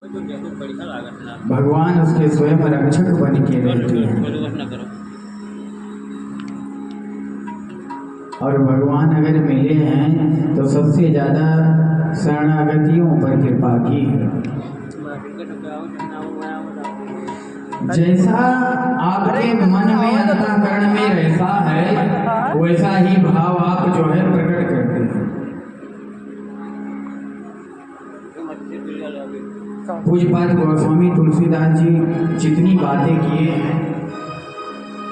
भगवान उसके स्वयं रक्षक बन के रहते हैं। और भगवान अगर मिले हैं तो सबसे ज़्यादा शरणागतियों पर कृपा की है। जैसा आपके मन में अंतःकरण में रहता है वैसा ही भाव आप जो है प्रकट करते हैं। पूज्यपाद गोस्वामी तुलसीदास जी जितनी बातें किए हैं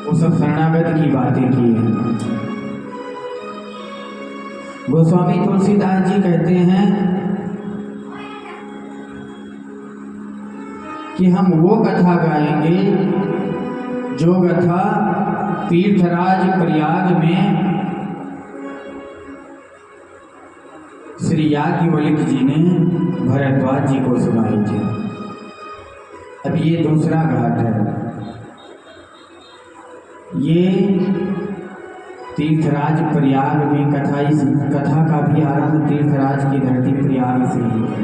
वो सब शरणागत की बातें किए हैं। गोस्वामी तुलसीदास जी कहते हैं कि हम वो कथा गाएंगे जो कथा तीर्थराज प्रयाग में श्री याज्ञवल्क्य जी ने भरद्वाज जी को सुनाई थी। अब ये दूसरा घाट है। ये तीर्थराज प्रयाग में कथा, इस कथा का भी आरंभ तीर्थराज की धरती प्रयाग से ही है।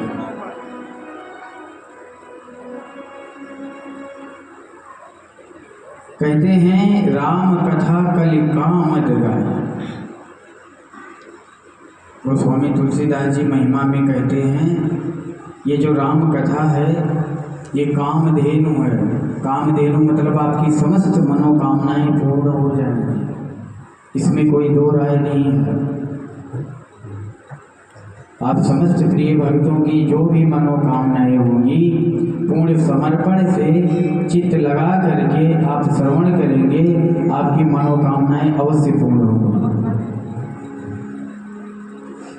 कहते हैं राम कथा कलि कामद गाय। गोस्वामी तुलसीदास जी महिमा में कहते हैं ये जो राम कथा है ये कामधेनु है। कामधेनु मतलब आपकी समस्त मनोकामनाएं पूर्ण हो जाएंगी, इसमें कोई दो राय नहीं है। आप समस्त प्रिय भक्तों की जो भी मनोकामनाएं होंगी पूर्ण समर्पण से चित्त लगा करके आप श्रवण करेंगे, आपकी मनोकामनाएं अवश्य पूर्ण होंगी।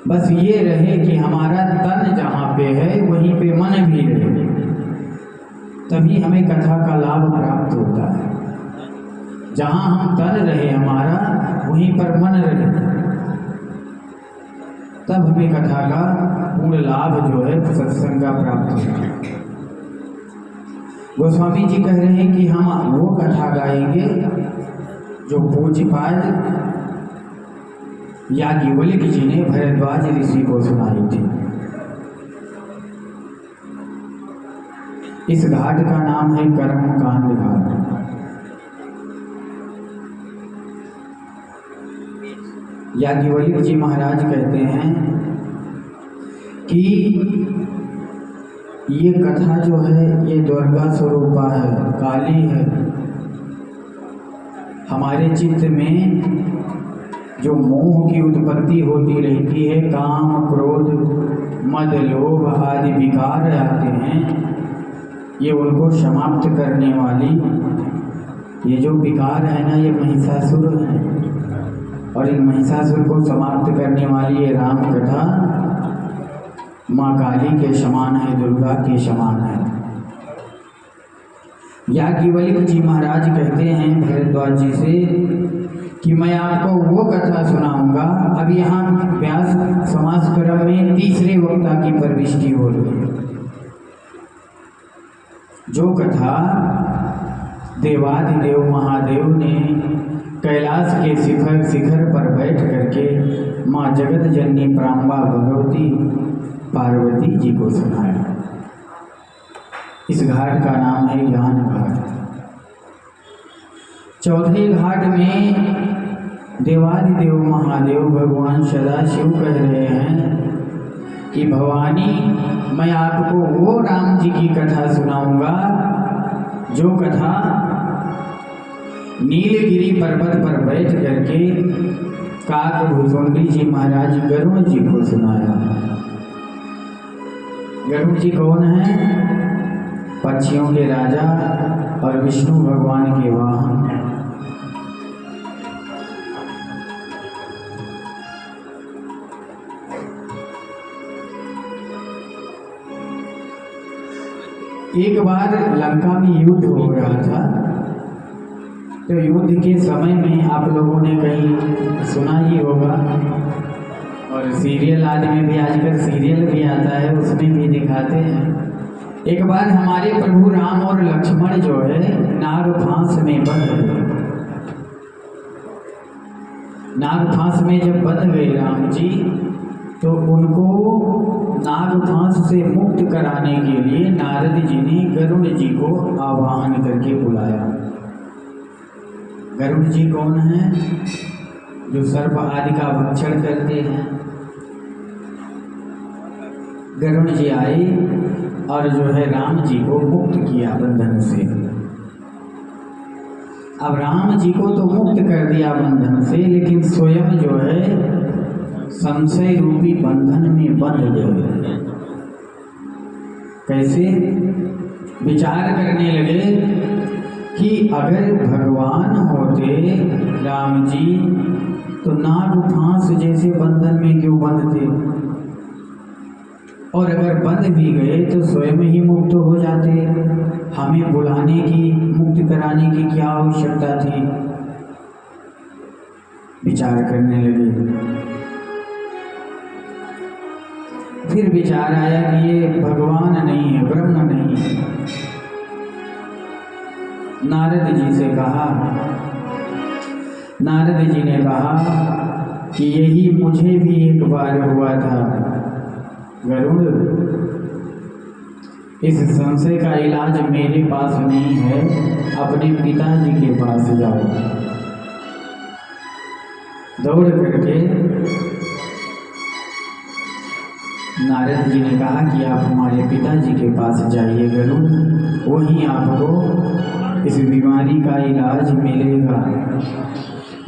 बस ये रहे कि हमारा तन जहाँ पे है वहीं पे मन भी रहे, तभी हमें कथा का लाभ प्राप्त होता है। जहाँ हम तन रहे हमारा वहीं पर मन रहे, तब हमें कथा का पूर्ण लाभ जो है सत्संग का प्राप्त होता है। गोस्वामी जी कह रहे हैं कि हम वो कथा गाएंगे जो पूज्यपाद याज्ञवल्क्य जी ने भरद्वाज ऋषि को सुनाई थी। इस घाट का नाम है कर्मकांड घाट। याज्ञवल्क्य जी महाराज कहते हैं कि ये कथा जो है ये दुर्गा स्वरूपा है, काली है। हमारे चित्त में जो मोह की उत्पत्ति होती रहती है, काम क्रोध मद लोभ आदि विकार आते हैं, ये उनको समाप्त करने वाली ये जो विकार है ना ये महिषासुर है। और इन महिषासुर को समाप्त करने वाली ये राम कथा माँ काली के समान है, दुर्गा के समान है। याज्ञवल्क्य जी महाराज कहते हैं भरद्वाज जी से कि मैं आपको वो कथा सुनाऊंगा। अब यहाँ व्यास समास क्रम में तीसरे वक्ता की प्रविष्टि हो रही है। जो कथा देवाधिदेव महादेव ने कैलाश के शिखर पर बैठ करके माँ जगत जननी प्रांबा भगवती पार्वती जी को सुनाया। इस घाट का नाम है ज्ञान घाट। चौथे घाट में देवाधिदेव महादेव भगवान सदाशिव कह रहे हैं कि भवानी मैं आपको वो राम जी की कथा सुनाऊंगा जो कथा नीलगिरी पर्वत पर बैठ करके काकभुजुंडी जी महाराज गरुड़ जी को सुनाया। गरुड़ जी कौन है? पक्षियों के राजा और विष्णु भगवान के वाहन। एक बार लंका में युद्ध हो रहा था, तो युद्ध के समय में आप लोगों ने कहीं सुना ही होगा, और सीरियल आदि में भी आजकल सीरियल भी आता है उसमें भी दिखाते हैं। एक बार हमारे प्रभु राम और लक्ष्मण जो है नाग फांस में बंध गए। नाग फांस में जब बंध गए राम जी तो उनको नागपाश से मुक्त कराने के लिए नारद जी ने गरुड़ जी को आवाहन करके बुलाया। गरुड़ जी कौन है? जो सर्प आदि का भक्षण करते हैं। गरुड़ जी आए और जो है राम जी को मुक्त किया बंधन से। अब राम जी को तो मुक्त कर दिया बंधन से, लेकिन स्वयं जो है संशय रूपी बंधन में बंध गए। कैसे? विचार करने लगे कि अगर भगवान होते राम जी तो नाग फांस जैसे बंधन में क्यों बंधते, और अगर बंध भी गए तो स्वयं ही मुक्त हो जाते। हमें बुलाने की, मुक्त कराने की क्या आवश्यकता थी? विचार करने लगे। फिर विचार आया कि ये भगवान नहीं है, ब्रह्म नहीं है। नारद जी से कहा, नारद जी ने कहा कि यही मुझे भी एक बार हुआ था गरुड़, इस संशय का इलाज मेरे पास नहीं है, अपने पिताजी के पास जाओ। दौड़ करके नारद जी ने कहा कि आप हमारे पिताजी के पास जाइए गरुड़, वहीं आपको इस बीमारी का इलाज मिलेगा।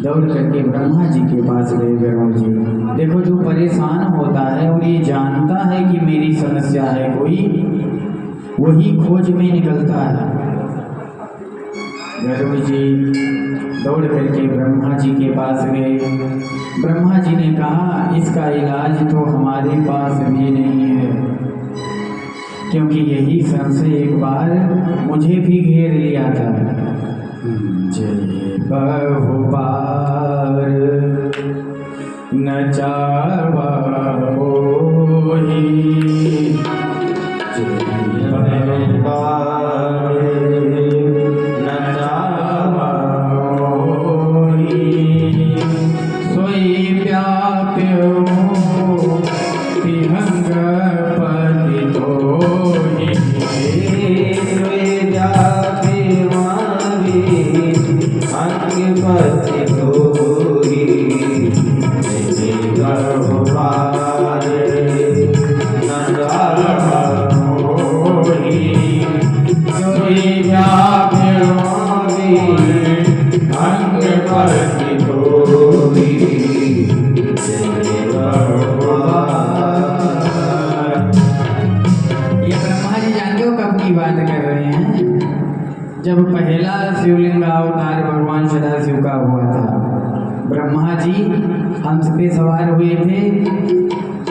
दौड़ करके ब्रह्मा जी के पास गए गरुड़ जी। देखो, जो परेशान होता है और ये जानता है कि मेरी समस्या है कोई, वही खोज में निकलता है। गरुड़ जी दौड़ करके ब्रह्मा जी के पास गए। ब्रह्मा जी ने कहा इसका इलाज तो हमारे पास भी नहीं है, क्योंकि यही संशय एक बार मुझे भी घेर लिया था। जय बहुबार न चावा होई, जय बहुबार न चावा होई, सोई व्याप्यो तिहंग पति तोहि, सोई व्याप्यो अंग पति तोहि, जय बहुबार न चावा होई, सोई व्याप्यो अंग पति तोहि, जय बहुबार। ये ब्रह्मा जी जानते हो कब की बात कर रहे हैं? जब पहला शिवलिंग अवतार भगवान सदाशिव का हुआ था। ब्रह्मा जी हंस पे सवार हुए थे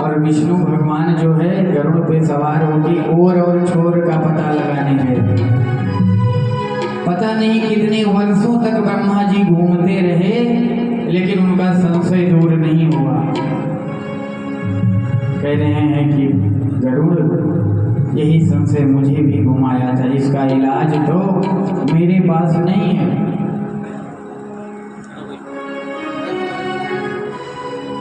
और विष्णु भगवान जो है गरुड़ पे सवार होकर ओर और छोर का पता लगाने गए। पता नहीं कितने वर्षों तक ब्रह्मा जी घूमते रहे, लेकिन उनका संशय दूर नहीं हुआ। कह रहे हैं कि गरुड़, यही संशय मुझे भी घुमाया था, इसका इलाज तो मेरे पास नहीं है।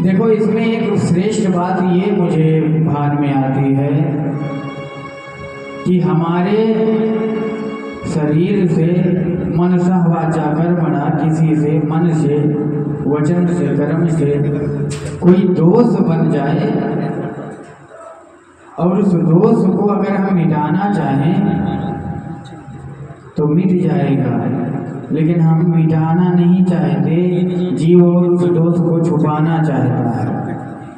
देखो, इसमें एक श्रेष्ठ बात ये मुझे भान में आती है कि हमारे शरीर से मनसा वाचा कर्मणा, किसी से मन से, वचन से, कर्म से कोई दोष बन जाए और उस दोष को अगर हम मिटाना चाहें तो मिट जाएगा, लेकिन हम मिटाना नहीं चाहते। जीव और उस दोष को छुपाना चाहता है।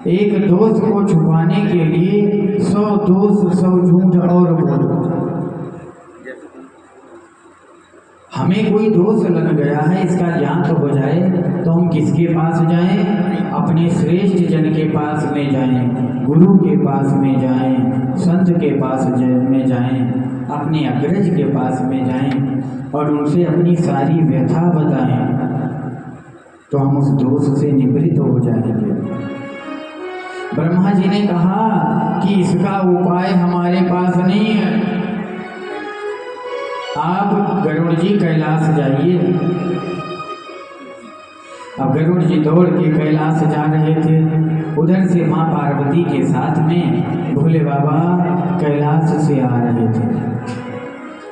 एक दोष को छुपाने के लिए 100 दोष, 100 झूठ और बोल। हमें कोई दोष लग गया है, इसका ज्ञान तो हो जाए तो हम किसके पास जाएं? अपने श्रेष्ठ जन के पास में जाएं, गुरु के पास में जाएं, संत के पास में जाएं, अपने अग्रज के पास में जाएं और उनसे अपनी सारी व्यथा बताएं, तो हम उस दोष से निवृत्त हो जाएंगे। ब्रह्मा जी ने कहा कि इसका उपाय हमारे पास नहीं है, आप गरुड़ जी कैलाश जाइए। अब गरुड़ जी दौड़ के कैलाश जा रहे थे। उधर से माँ पार्वती के साथ में भोले बाबा कैलाश से आ रहे थे।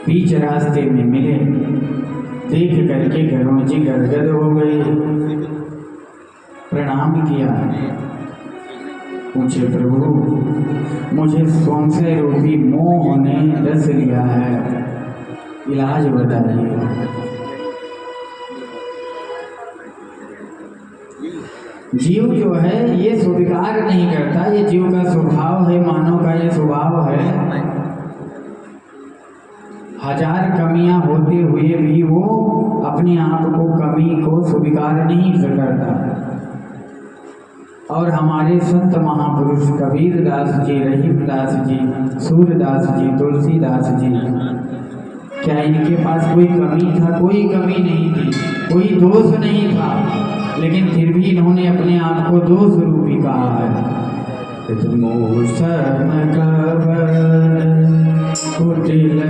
बीच रास्ते में मिले, देख करके गरुड़ जी गदगद हो गए, प्रणाम किया, पूछे प्रभु मुझे संशय रूपी मोह ने डस लिया है, इलाज बताइए। जीव जो है ये स्वीकार नहीं करता, ये जीव का स्वभाव है, मानव का ये स्वभाव है। हजार कमियां होते हुए भी वो अपने आप को कमी को स्वीकार नहीं करता। और हमारे संत महापुरुष कबीर दास जी, रहीम दास जी, सूरदास जी, तुलसीदास जी, क्या इनके पास कोई कमी था? कोई कमी नहीं थी, कोई दोष नहीं था, लेकिन फिर भी इन्होंने अपने आप को दोष रूपी कहा है। कुटिल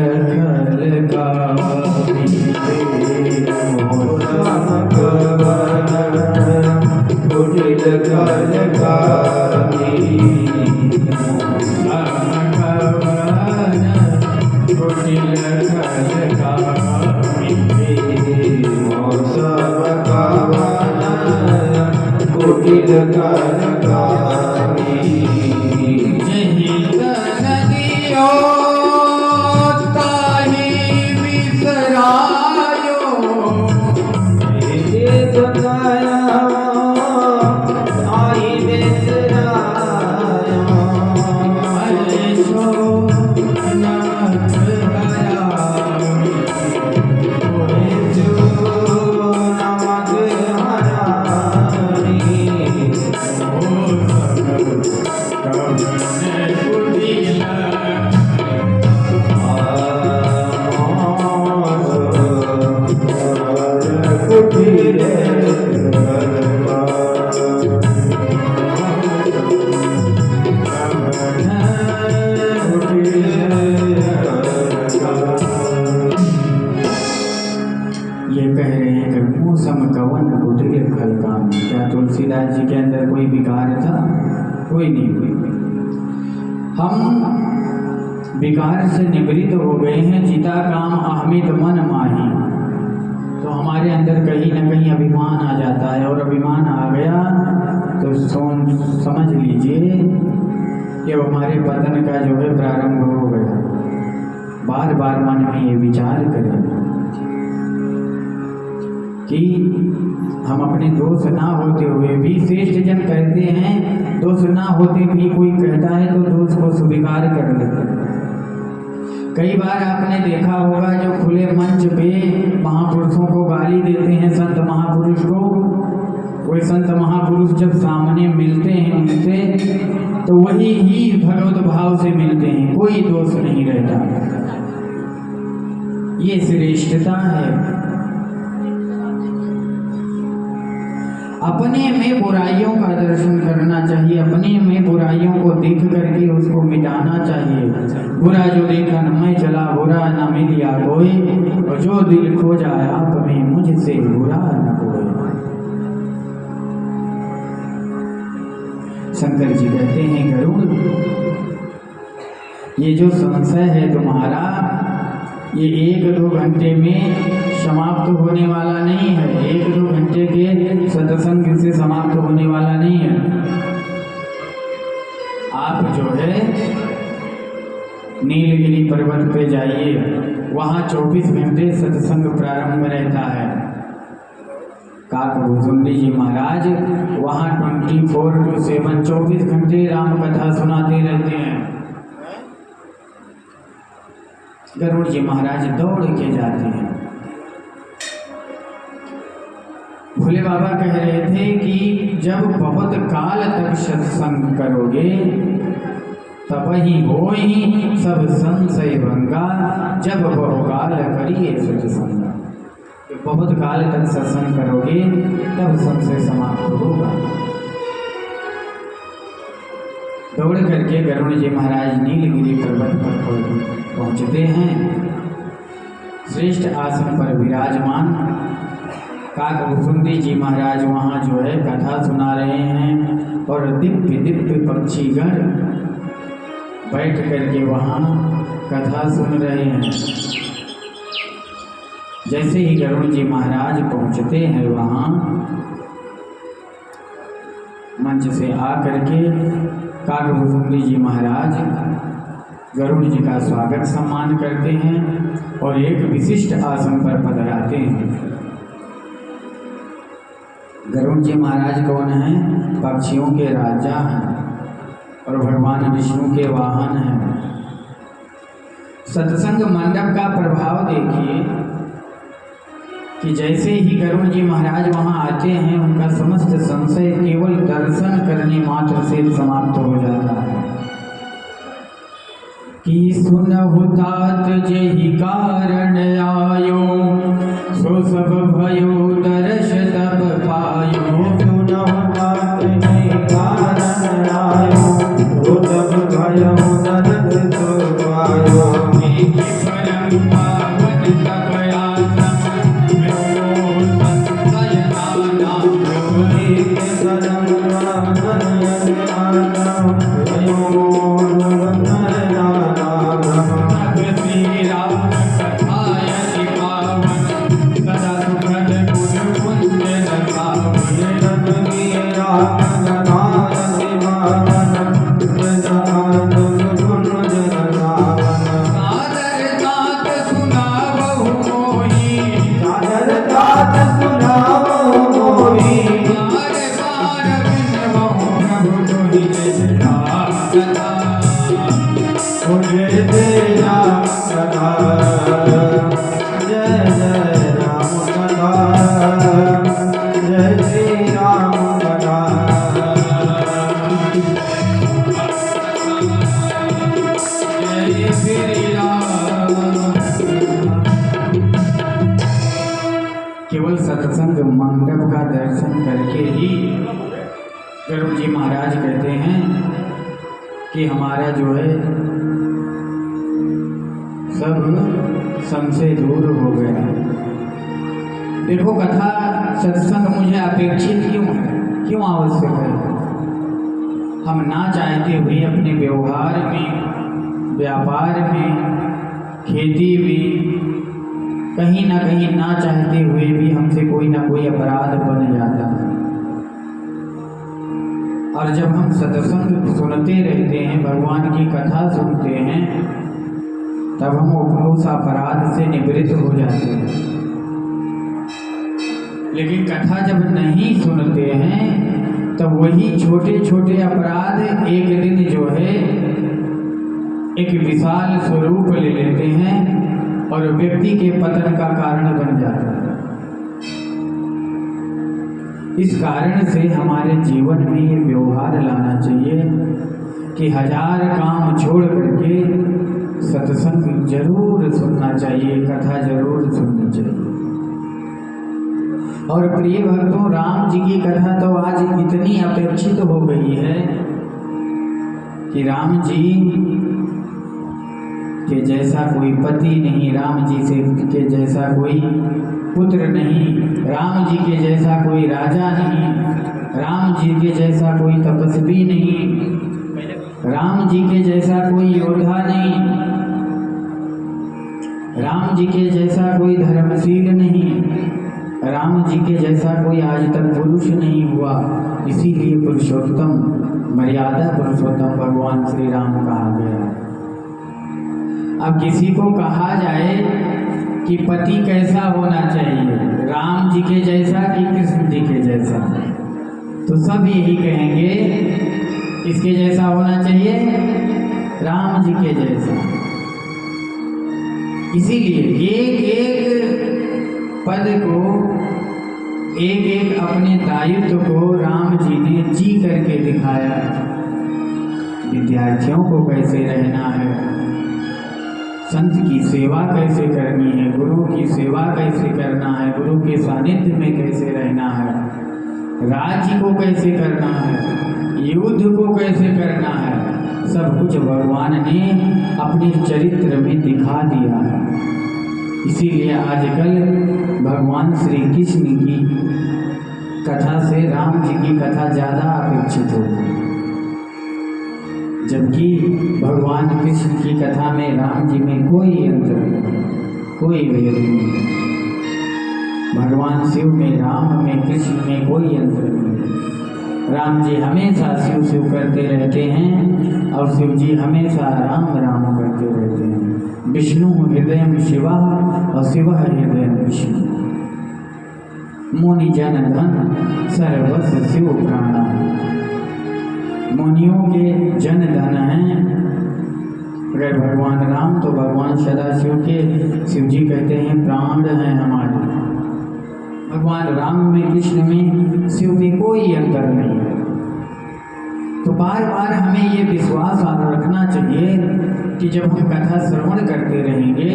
तुलसीदास जी के अंदर कोई विकार था? कोई नहीं। हम विकार से निवृत्त हो गए हैं। चिता काम अहमित मन माही, तो हमारे अंदर कहीं ना कहीं अभिमान आ जाता है, और अभिमान आ गया तो समझ लीजिए कि हमारे पतन का जो है प्रारंभ हो गया। बार बार मन में ये विचार करें कि हम अपने दोष ना होते हुए भी, श्रेष्ठ जन कहते हैं दोष ना होते भी कोई कहता है तो दोष को स्वीकार कर लेते हैं। कई बार आपने देखा होगा जो खुले मंच पे महापुरुषों को गाली देते हैं, संत महापुरुष को, कोई संत महापुरुष जब सामने मिलते हैं उनसे तो वही ही भगवत भाव से मिलते हैं, कोई दोष नहीं रहता। ये श्रेष्ठता है। अपने में बुराइयों का दर्शन करना चाहिए, अपने में बुराइयों को देख करके उसको मिटाना चाहिए। बुरा जो देखा न मैं चला, बुरा न मिलिया कोई, और जो दिल खो जाए आप में मुझसे बुरा न कोई। शंकर जी कहते हैं गरुड़, ये जो संशय है तुम्हारा, ये 1-2 घंटे में समाप्त होने वाला नहीं है। 1-2 घंटे के सत्संग से समाप्त होने वाला नहीं है। आप जो है नीलगिरी पर्वत पे जाइए, वहाँ 24 घंटे सत्संग प्रारंभ रहता है। काकभुजुंडी जी महाराज वहाँ 24/7 24 घंटे राम कथा सुनाते रहते हैं। गरुड़ जी महाराज दौड़ के जाते हैं। भोले बाबा कह रहे थे कि जब बहुत काल तक सत्संग करोगे तब ही हो ही सब संशय भंगा, जब बहुकाल करिए सत्संग। बहुत काल तक सत्संग करोगे तब संशय समाप्त होगा। दौड़ करके गरुड़ जी महाराज नीलगिरी पर्वत पर पहुंचते हैं। श्रेष्ठ आसन पर विराजमान काकभूषुंडी जी महाराज वहाँ जो है कथा सुना रहे हैं और दिव्य दिव्य पक्षीगण बैठ करके वहाँ कथा सुन रहे हैं। जैसे ही गरुड़ जी महाराज पहुँचते हैं वहाँ मंच से आकर के काकभूषुंडी जी महाराज गरुड़ जी का स्वागत सम्मान करते हैं और एक विशिष्ट आसन पर पधराते हैं। गरुड़ जी महाराज कौन हैं? पक्षियों के राजा हैं और भगवान विष्णु के वाहन हैं। सत्संग मंडप का प्रभाव देखिए कि जैसे ही गरुड़ जी महाराज वहाँ आते हैं उनका समस्त संशय केवल दर्शन करने मात्र से समाप्त हो जाता है। कि सुनहु तात जेहि कारण आयो, सो सब भयो दर्श तब पायो। सुनहु तात जेहि कारण आयो, सो सब भयो दर्श तब पायो। एक परम पावन तब आश्रम मेरो संशय नाना। एक परम पावन आश्रम मेरो केवल सत्संग मंडप का दर्शन करके ही गरुड़ जी महाराज कहते हैं कि हमारा जो है सब संशय दूर हो गया। देखो कथा सत्संग मुझे अपेक्षित क्यों है, क्यों आवश्यक है? हम ना चाहते हुए अपने व्यवहार में, व्यापार में, खेती में कहीं ना कहीं ना चाहते हुए भी हमसे कोई ना कोई अपराध बन जाता है। और जब हम सत्संग सुनते रहते हैं, भगवान की कथा सुनते हैं, तब हम उस अपराध से निवृत्त हो जाते हैं। लेकिन कथा जब नहीं सुनते हैं तब वही छोटे छोटे अपराध एक दिन जो है एक विशाल स्वरूप ले लेते हैं और व्यक्ति के पतन का कारण बन जाता है। इस कारण से हमारे जीवन में ये व्यवहार लाना चाहिए कि 1000 काम छोड़ करके सत्संग जरूर सुनना चाहिए, कथा जरूर सुननी चाहिए। और प्रिय भक्तों, राम जी की कथा तो आज इतनी अपेक्षित हो गई है कि राम जी के जैसा कोई पति नहीं, राम जी से के जैसा कोई पुत्र नहीं, राम जी के जैसा कोई राजा नहीं, राम जी के जैसा कोई तपस्वी नहीं, राम जी के जैसा कोई योद्धा नहीं, राम जी के जैसा कोई धर्मशील नहीं, राम जी के जैसा कोई आज तक पुरुष नहीं हुआ। इसीलिए पुरुषोत्तम, मर्यादा पुरुषोत्तम भगवान श्री राम कहा गया। अब किसी को कहा जाए कि पति कैसा होना चाहिए, राम जी के जैसा कि कृष्ण जी के जैसा, तो सब यही कहेंगे किसके जैसा होना चाहिए, राम जी के जैसा। इसीलिए एक एक पद को, एक एक अपने दायित्व को राम जी ने जी करके दिखाया। विद्यार्थियों को कैसे रहना है, संत की सेवा कैसे करनी है, गुरु की सेवा कैसे करना है, गुरु के सानिध्य में कैसे रहना है, राज्य को कैसे करना है, युद्ध को कैसे करना है, सब कुछ भगवान ने अपने चरित्र में दिखा दिया है। इसीलिए आजकल भगवान श्री कृष्ण की कथा से राम जी की कथा ज़्यादा अपेक्षित होती है, जबकि भगवान कृष्ण की कथा में राम जी में कोई अंतर नहीं, कोई भेद नहीं। भगवान शिव में, राम में, कृष्ण में कोई अंतर नहीं। राम जी हमेशा शिव शिव करते रहते हैं और शिव जी हमेशा राम राम करते रहते हैं। विष्णु हृदय शिवा और शिव हृदय विष्णु। मुनि जन धन सर्वस्व शिव प्राणा। मुनियों के जन धन हैं अगर भगवान राम, तो भगवान सदाशिव के शिव जी कहते हैं प्राण हैं हमारे। भगवान राम में, कृष्ण में, शिव में कोई अंतर नहीं है। तो बार बार हमें ये विश्वास रखना चाहिए कि जब हम कथा श्रवण करते रहेंगे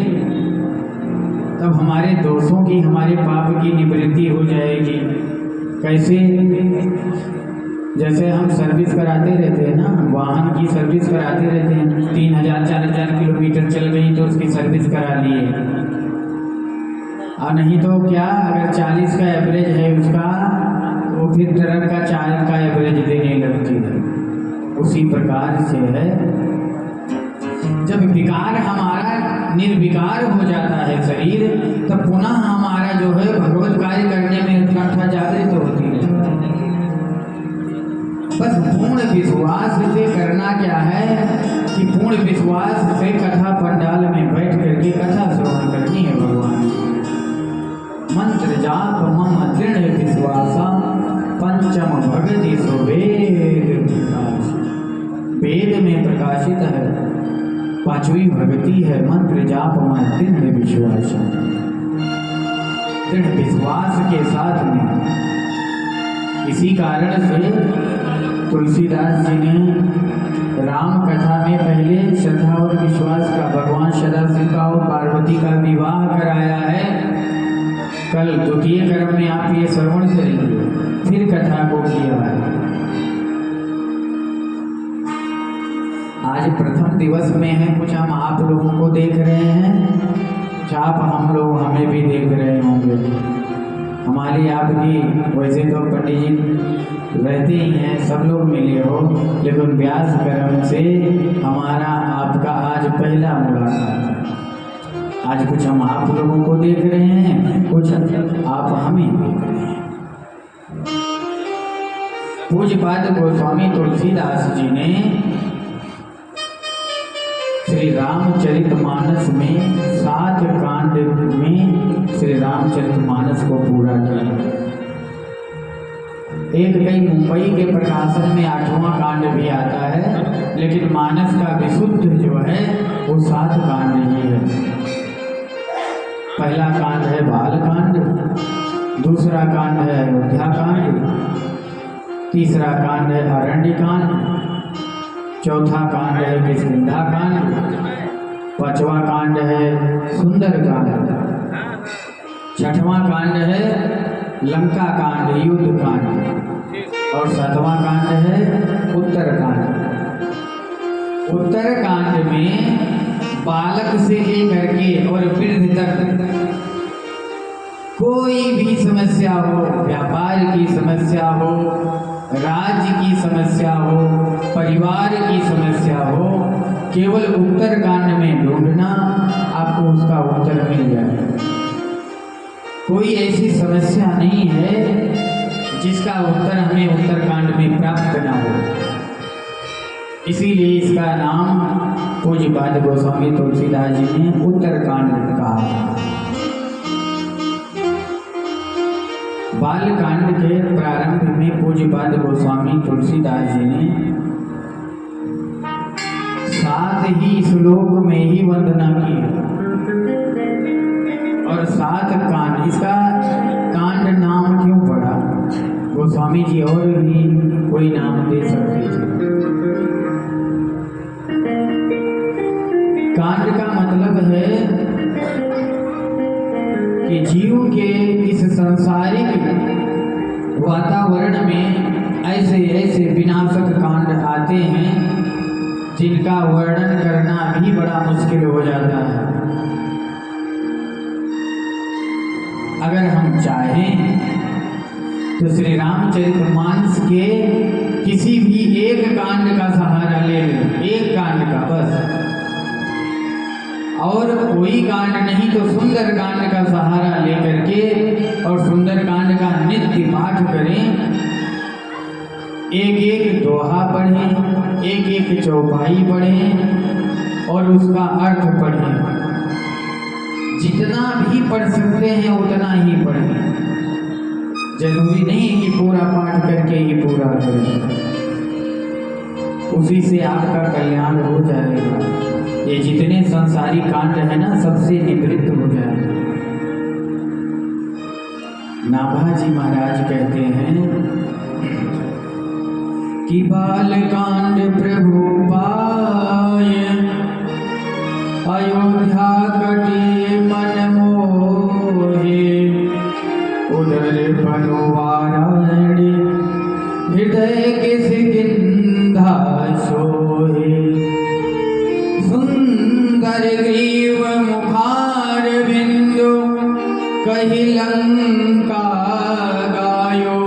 तब हमारे दोषों की, हमारे पाप की निवृत्ति हो जाएगी। कैसे? जैसे हम सर्विस कराते रहते हैं ना, वाहन की सर्विस कराते रहते हैं, 3000 4000 किलोमीटर चल गई तो उसकी सर्विस करा लिए, और नहीं तो क्या, अगर 40 का एवरेज है उसका, तो फिर ट्रक का 4 का एवरेज देने लगती है। उसी प्रकार से है, जब विकार हमारा निर्विकार हो जाता है शरीर, तब पुनः हमारा जो है भगवत कार्य करने में उत्कंठा जागृत होती है। बस पूर्ण विश्वास से करना क्या है कि पूर्ण विश्वास से कथा पंडाल में बैठ करके कथा श्रवण करनी है। भगवान मंत्र जाप मम दृढ़ विश्वासा पंचम भगति सुवेद प्रकाश। वेद में प्रकाशित है, पांचवी भक्ति है मंत्र जाप मम दृढ़ विश्वास। दृढ़ विश्वास के साथ में, इसी कारण से तुलसीदास जी ने राम कथा में पहले श्रद्धा और विश्वास का, भगवान सदाशिव का और पार्वती का विवाह कराया है। कल द्वितीय क्रम में आप ये श्रवण करेंगे, फिर कथा को किया है। आज प्रथम दिवस में है, कुछ हम आप लोगों को देख रहे हैं, कुछ आप हम लोग हमें भी देख रहे होंगे। हमारी आपकी वैसे तो पंडित जी रहते ही हैं, सब लोग मिले हो, लेकिन व्यास क्रम से हमारा आपका आज पहला मुलाकात है। आज कुछ हम आप लोगों को देख रहे हैं, कुछ आप हमें देख रहे हैं। पूज्यपाद गोस्वामी तुलसीदास जी ने श्री रामचरितमानस में 7 कांड में श्री रामचरितमानस को पूरा किया। एक कई मुंबई के प्रकाशन में 8वां कांड भी आता है, लेकिन मानस का विशुद्ध जो है वो 7 कांड ही है। पहला कांड है बाल कांड, दूसरा कांड है अयोध्या कांड, तीसरा कांड है अरण्य कांड, चौथा कांड है किष्किंधा कांड, 5वां कांड है सुंदर कांड, 6वां कांड है लंका कांड, युद्ध कांड, और 7वां कांड है उत्तर कांड। उत्तर कांड में बालक से लेकर के और वृद्ध तक कोई भी समस्या हो, व्यापार की समस्या हो, राज्य की समस्या हो, परिवार की समस्या हो, केवल उत्तर कांड में ढूंढना, आपको उसका उत्तर मिल जाए। कोई ऐसी समस्या नहीं है जिसका उत्तर हमें उत्तर कांड में प्राप्त न हो। इसीलिए इसका नाम पूज्यपाद गोस्वामी तुलसीदास जी ने उत्तर कांड कहा। बाल कांड के प्रारंभ में पूज्यपाद गोस्वामी तुलसीदास जी ने 7 ही श्लोक में ही वंदना की, और 7 कांड, इसका कांड नाम क्यों पड़ा? गोस्वामी जी और भी कोई नाम दे सकते थे। कांड का मतलब है कि जीव के इस सांसारिक वातावरण में ऐसे ऐसे विनाशक कांड आते हैं जिनका वर्णन करना भी बड़ा मुश्किल हो जाता है। चाहें तो श्री रामचरितमानस के किसी भी एक कांड का सहारा ले लें, एक कांड का बस, और कोई कांड नहीं तो सुंदर कांड का सहारा लेकर के और सुंदर कांड का नित्य पाठ करें। एक एक दोहा पढ़ें, एक एक चौपाई पढ़ें और उसका अर्थ पढ़ें। जितना भी पढ़ सकते हैं उतना ही पढ़ें। जरूरी नहीं है कि पूरा पाठ करके ही पूरा करें, उसी से आपका कल्याण हो जाएगा। ये जितने संसारी कांड है ना, सबसे निवृत्त हो जाएगा। नाभाजी महाराज कहते हैं कि बाल कांड प्रभु पाय, अयोध्या कटे मन मोहे, उदर बनवारण्य हृदय किसकिंधा सोहे, सुंदर ग्रीव मुखार बिंदु कही लंका गायो,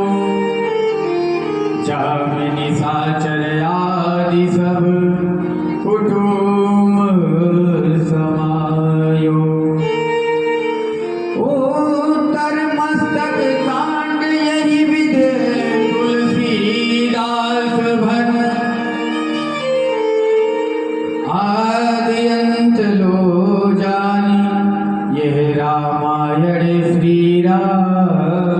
जामिनी साचर आदि सब कुटुंब समायो। उत्तर मस्तक कांड यही विद तुलसीदास भन, आदि अंत लो जानी यह रामायण श्री रामतन।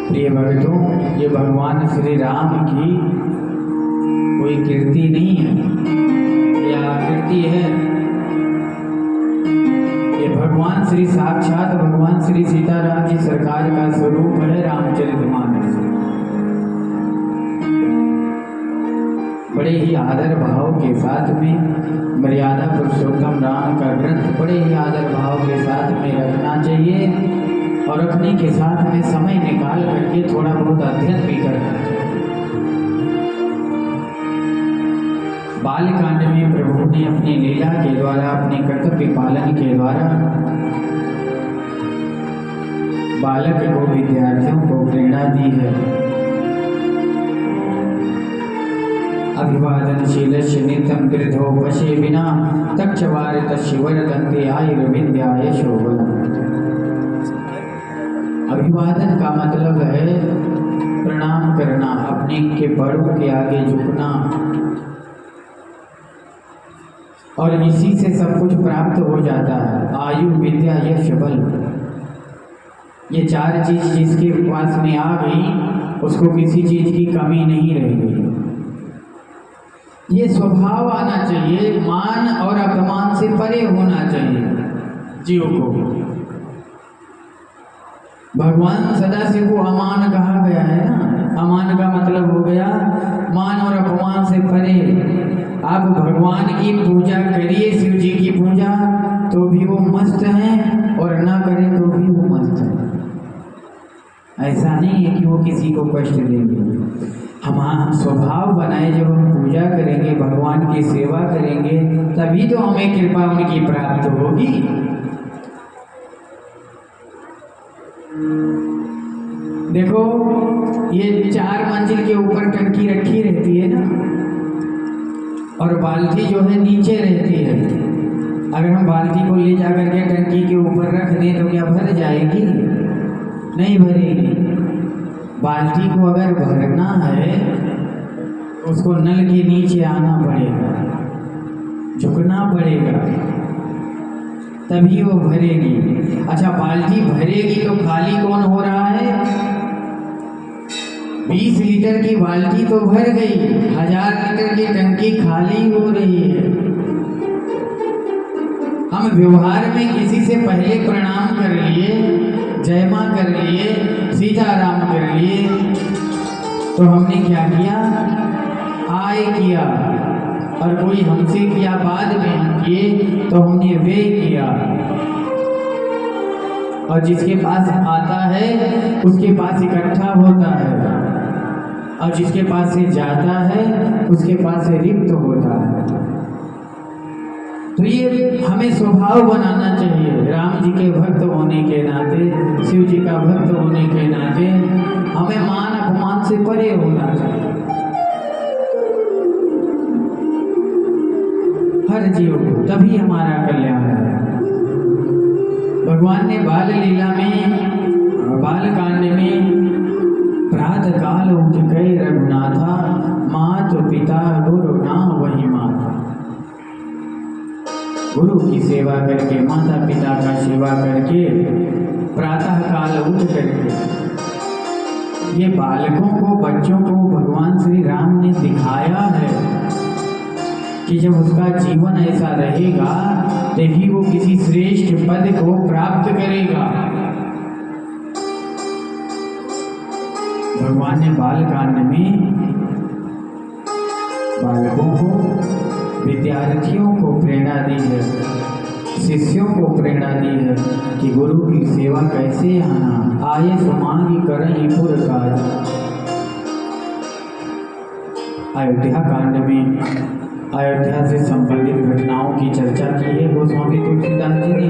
प्रिय भक्तों, ये भगवान श्री राम की कोई कीर्ति नहीं है या आकृति है, ये भगवान श्री साक्षात भगवान श्री सीताराम जी सरकार का स्वरूप है रामचरितमानस। बड़े ही आदर भाव के साथ में मर्यादा पुरुषोत्तम राम का ग्रंथ बड़े ही आदर भाव के साथ में रखना चाहिए, और रखने के साथ में समय निकाल करके थोड़ा बहुत अध्ययन भी करना चाहिए। बालकांड में प्रभु ने अपनी लीला के द्वारा, अपने कर्तव्य पालन के द्वारा बालक को, विद्यार्थियों को प्रेरणा दी है। अभिवादनशीलस्य नित्यं वृद्धो वशे विना, तक्षवारितस्य वरदन्ते आयुर्विद्याय शोभनम्। अभिवादन का मतलब है प्रणाम करना, अपने के बड़ों के आगे झुकना, और इसी से सब कुछ प्राप्त हो जाता है। आयु, विद्या, यश, बल, ये चार चीज जिसके पास में आ गई उसको किसी चीज की कमी नहीं रहेगी। ये स्वभाव आना चाहिए, मान और अपमान से परे होना चाहिए जीव को। भगवान सदाशिव को अमान कहा गया है ना, अमान का मतलब हो गया मान और अपमान से परे। आप भगवान की पूजा करिए, शिव जी की पूजा, तो भी वो मस्त हैं, और ना करें तो भी वो मस्त हैं। ऐसा नहीं है कि वो किसी को कष्ट देंगे। हम स्वभाव बनाए, जब हम पूजा करेंगे, भगवान की सेवा करेंगे, तभी तो हमें कृपा उनकी प्राप्त होगी। देखो, ये 4 मंजिल के ऊपर टंकी रखी रहती है ना, और बाल्टी जो है नीचे रहती है। अगर हम बाल्टी को ले जाकर के टंकी के ऊपर रख दें तो क्या भर जाएगी? नहीं भरेगी। बाल्टी को अगर भरना है उसको नल के नीचे आना पड़ेगा, झुकना पड़ेगा, तभी वो भरेगी। अच्छा, बाल्टी भरेगी तो खाली कौन हो रहा है? 20 लीटर की बाल्टी तो भर गई, 1000 लीटर की टंकी खाली हो रही है। हम व्यवहार में किसी से पहले प्रणाम कर लिए, जय मां कर लिए, सीताराम कर लिए, तो हमने क्या किया? आय किया। और कोई हमसे किया बाद में हम किए तो हमने वे किया। और जिसके पास आता है उसके पास इकट्ठा होता है, और जिसके पास से जाता है उसके पास से रिक्त होता है। तो ये हमें स्वभाव बनाना चाहिए। राम जी के भक्त होने के नाते, शिव जी का भक्त होने के नाते हमें मान अपमान से परे होना चाहिए। हर जीव को, तभी हमारा कल्याण है। भगवान ने बाल लीला में, बाल कांड में प्रातः काल उठ गए रघुनाथा, मात पिता गुरु ना वही माता। गुरु की सेवा करके, माता पिता का सेवा करके प्रातः काल उठ करके ये बालकों को, बच्चों को भगवान श्री राम ने दिखाया है कि जब उसका जीवन ऐसा रहेगा तभी वो किसी श्रेष्ठ पद को प्राप्त करेगा। भगवान ने बाल कांड में बालकों को, विद्यार्थियों को प्रेरणा दी है, शिष्यों को प्रेरणा दी है कि गुरु की सेवा कैसे आना, आये सुमांगी करई पुर काज। अयोध्या कांड में अयोध्या से संबंधित घटनाओं की चर्चा की है गोस्वामी तुलसीदास जी ने।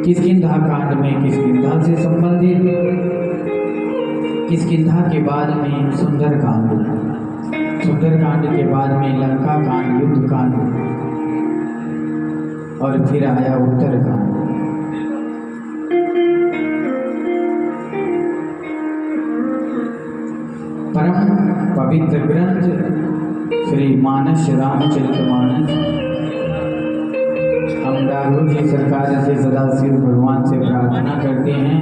किष्किंधा कांड में किष्किंधा से संबंधित, किष्किंधा के बाद में सुंदर कांड, सुंदर कांड के बाद में लंका कांड, युद्ध कांड, और फिर आया उत्तर कांड। परम पवित्र ग्रंथ श्री मानस रामचरितमानस हम राघव जी सरकार से, सदाशिव भगवान से प्रार्थना करते हैं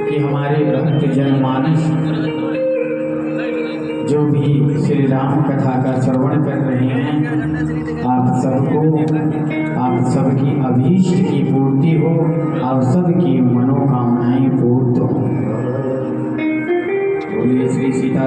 कि हमारे भक्त जनमानस जो भी श्री राम कथा का श्रवण कर रहे हैं, आप सबको, आप सबकी अभीष्ट की पूर्ति हो, आप सबकी मनोकामनाएं पूर्ण हो। बोलिए श्री सीता